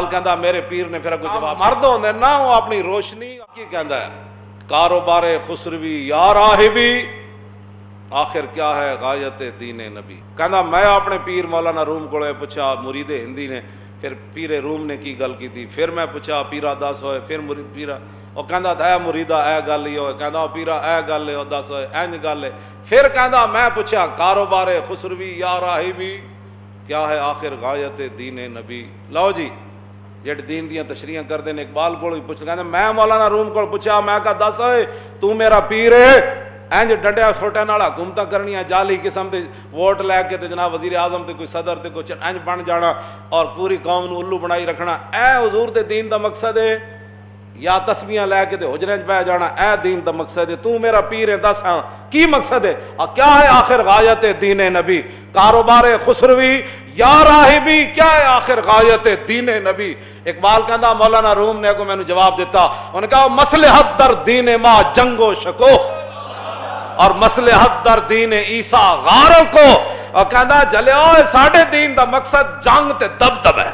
کہندا میرے پیر نے پھر کچھ جواب مرد ہوندے نا وہ اپنی روشنی کی کہندا ہے کاروبار خسروی یا راہبی آخر کیا ہے غایت دین نبی. کہندا میں اپنے پیر مولانا روم کو پوچھا مرید ہندی نے پھر پیر روم نے کی گل کی تھی پھر میں پوچھا پیرا دس ہوئے پھر پیرا وہ کہندا اے مریدا اے گل ہی ہوئے کہندا پیرا اے گل ہے دس ہوئے اینج گل ہے پھر کہندا میں پوچھا کاروبار خسروی یا راہبی کیا ہے آخر غایت دین نبی. لو جی جڑے دین دیاں تشریحاں کردے ہیں اقبال کو پوچھ کہندے میں مولانا روم کو پوچھا میں کہا دس ہوئے تو میرا پیر ہے اینج ڈنڈیا چھوٹے نال حکومتاں کرنیاں جعلی قسم تے ووٹ لے کے تے جناب وزیر اعظم تے کوئی صدر تے کوئی اینج بن جانا اور پوری قوم نو الو بنائی رکھنا اے حضور دے دین دا مقصد ہے یا تسبیحاں لے کے تے حجرے وچ بیٹھ جانا اے دین دا مقصد ہے تو میرا پیر ہے دس ہاں کی مقصد ہے اور کیا ہے آخر غایت دین نبی کاروبار خسروی یا راہبی کیا ہے آخر غایت دین نبی. اقبال کہندا مولانا روم نے کو میں نے جواب دیتا انہوں نے کہا مصلحت در دین ما جنگ و شکو اور مصلحت در دین عیسیٰ غاروں کو اور کہندا جلیو ساڑھے دین دا مقصد جنگ تے دبدب ہے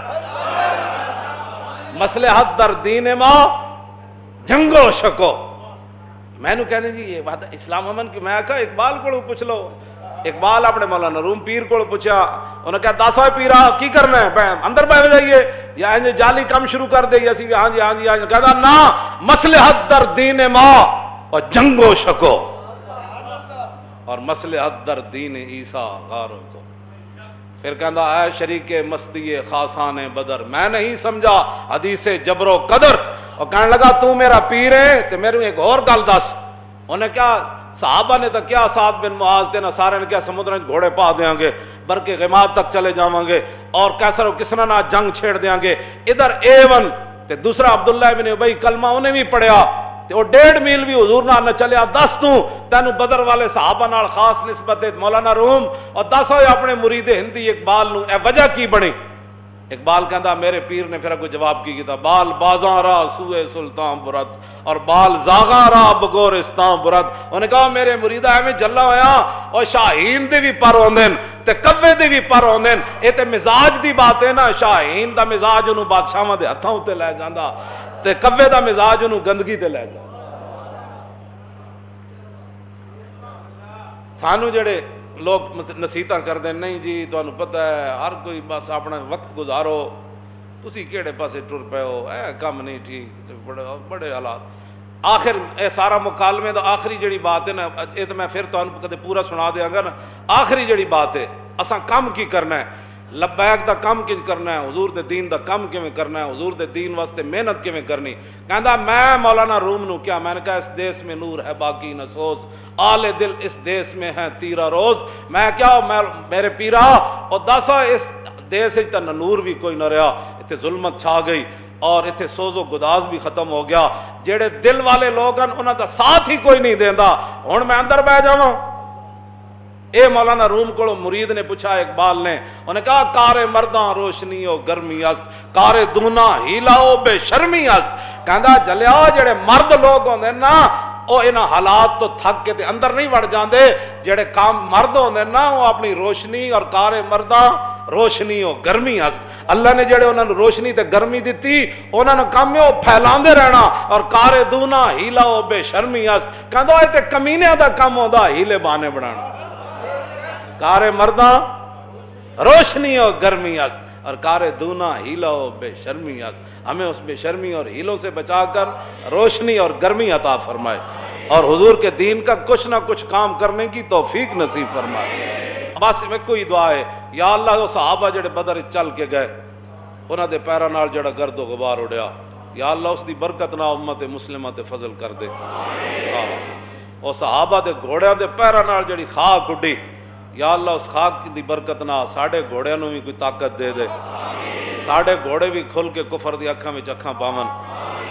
مصلحت در دین ما جنگ و شکو. میں نے کہنے جی یہ بات اسلام امن کی میں کہا اقبال کو پوچھ لو اقبال اپنے مولانا روم پیر کو پوچھا انہوں نے کہا داسا پیرا کی کرنا ہے اندر بیٹھ جائیے یا انج جعلی کام شروع کر دے یا سی ہاں جی ہاں جی کہتا نا مصلحت در دین ما اور جنگ و شکو اور مصلحت در دین عیسیٰ غاروں کو. پھر کہندا اے شریک مستی خاصان بدر میں نہیں سمجھا حدیث جبر و قدر اور کہنے لگا تو میرا پیر ہے تو میرے ایک اور گل دس. انہوں نے کیا صحابہ نے تو کیا سعد بن معاذ تے نصارے نے کیا سمندر میں گھوڑے پا دیاں گے برکے غماد تک چلے جاواں گے اور کیسر و کسرا نہ جنگ چھیڑ دیاں گے. ادھر ایون تے دوسرا عبداللہ بن ابی کلمہ انہیں بھی پڑھیا تے وہ 1.5 میل بھی حضور نال نہ چلیا. دس تو تینوں بدر والے صحابہ نال خاص نسبت ہے مولانا روم اور دس ہوئے اپنے مرید ہندی اقبال نو اے وجہ کی بنی. اقبال کہندا میرے پیر نے پھر کوئی جواب کی تھا بال بازاں را سوئے سلطان برد اور بال زاغاں را بگورستان برد. انہوں نے کہا میرے مریدہ ایویں جلا ہویا اور شاہین دے بھی پر ہوندن تے کوے دے بھی پر ہوندن. اے تے مزاج دی بات ہے نا شاہین دا مزاج انہوں بادشاہاں دے ہتھاں تے لے جاندا تے کوے دا مزاج انہوں گندگی تے لے جاندا. سانو جڑے لوگ نصیحتاں کر دیں نہیں جی تانوں پتہ ہے ہر کوئی بس اپنا وقت گزارو تسی کیڑے پاسے ٹر پے ہو اے کم نہیں ٹھیک بڑے حالات. آخر اے سارا مکالمے دا آخری جڑی بات ہے نا اے تو میں پھر تانوں کدے پورا سنا دیاں گا نا. آخری جڑی بات ہے اساں کم کی کرنا ہے لبیک دا کم کی کرنا ہے حضور دے دین دا کم کیویں کرنا ہے حضور دے دین واسطے محنت کیویں کرنی. کہندا میں مولانا روم نو کیا میں نے کہا اس دیس میں نور ہے باقی نہ سوز آل دل اس دیس میں ہے تیرا روز. میں کیا میرے پیرا اور دسا اس دیس وچ تے نور بھی کوئی نہ رہا اتنے ظلمت چھا گئی اور اتنے سوز و گداز بھی ختم ہو گیا. جڑے دل والے لوگ ہیں انہاں دا ساتھ ہی کوئی نہیں دیندا. ہن میں اندر بیٹھ جاواں اے مولانا روم کو مرید نے پوچھا اقبال نے انہوں نے کہا کار مرداں روشنی و گرمی است کار دونا ہیلا و بے شرمی است. کہندا جلیا جڑے مرد لوگ ہوندے نا او انہاں حالات تو تھک کے تے اندر نہیں وڑ جاندے. جڑے کام مرد ہوندے نا وہ اپنی روشنی اور کار مرداں روشنی و گرمی است. اللہ نے جڑے انہاں نوں روشنی تے گرمی دتی انہاں نوں کم ہے او پھیلاندے رہنا اور کار دونا ہیلا و بے شرمی است. کہندا اے تے کمینیاں دا کم ہوندا ہیلے بانے بنانا. کار مرداں روشنی اور گرمی است اور کار دونا ہیلا و بے شرمی است. ہمیں اس بے شرمی اور ہیلوں سے بچا کر روشنی اور گرمی عطا فرمائے اور حضور کے دین کا کچھ نہ کچھ کام کرنے کی توفیق نصیب فرمائے. بس میں کوئی دعا ہے یا اللہ وہ صحابہ جڑے بدر چل کے گئے انہاں دے پیراں نال جڑا گرد و غبار اڑیا یا اللہ اس دی برکت نال امت مسلمہ تے فضل کر دے. وہ صحابہ دے گھوڑیاں دے پیراں نال جڑی خاک اڈی یا اللہ اس خاک دی برکت نہ ساڑھے گھوڑیاں نوں بھی کوئی طاقت دے دے. ساڑھے گھوڑے بھی کھل کے کفر دی اکھاں وچ اکھاں پاون.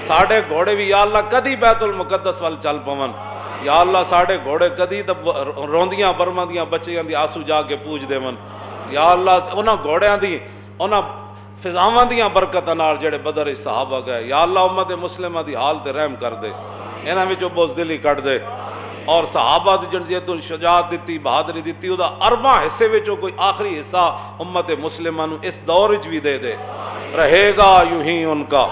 ساڑھے گھوڑے بھی یا اللہ کدی بیت المقدس وال چل پاون. یا اللہ ساڑھے گھوڑے کدی روندیاں برماں دیاں بچیاں دی آنسو جا کے پوج دیون. یا اللہ انہاں گھوڑیاں دی انہاں فضاواں دیاں برکتاں نال جڑے بدر صحابہ گئے یا اللہ امت مسلمہ دی حال تے رحم کر دے انہاں وچوں بزدلی کڈ دے اور صحابہ دی جن شجاعت دیتی بہادری دیتی وہ 4 حصے وچوں کوئی آخری حصہ امت مسلمہ نو اس دور وچ بھی دے دے. رہے گا یوں ہی ان کا